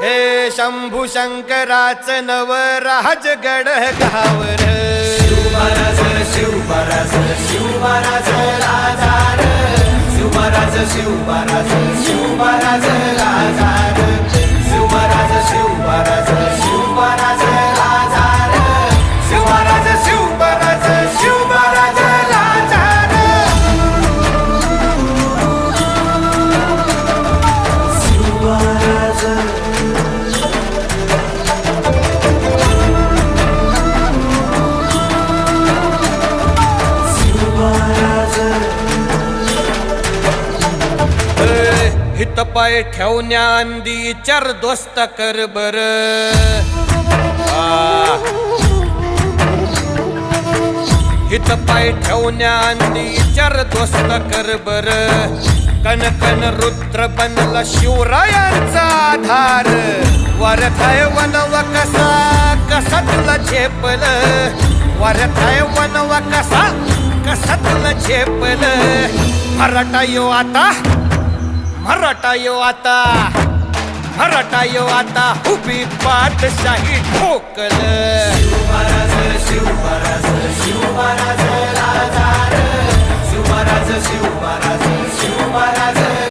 हे शंभू शंकराचं नवराज गड गावर शिवमहाराज शिवमहाराज शिवमहाराज राजार शिवमहाराज शिवमहाराज शिवमहाराज राजार शिवमहाराज शिवमहाराज शिवमहाराज राजार शिवमहाराज शिवमहाराज शिवमहाराज राजार शिवमहाराज हित पाय ठेवण्या अंदी चार दोस्त कर बर हित पाय ठेवण्या अंदी चार दोस्त कर बर कन कन रुद्र बनला शिवरायांचा आधार वरथाय वनव कसा कसा तुला झेपल वरथाय वनव कसा कसा तुला झेपल मराठा यो आता मराठा यो आता मराठा यो आता उभी पाठशाही ठोकल शिवमहाराज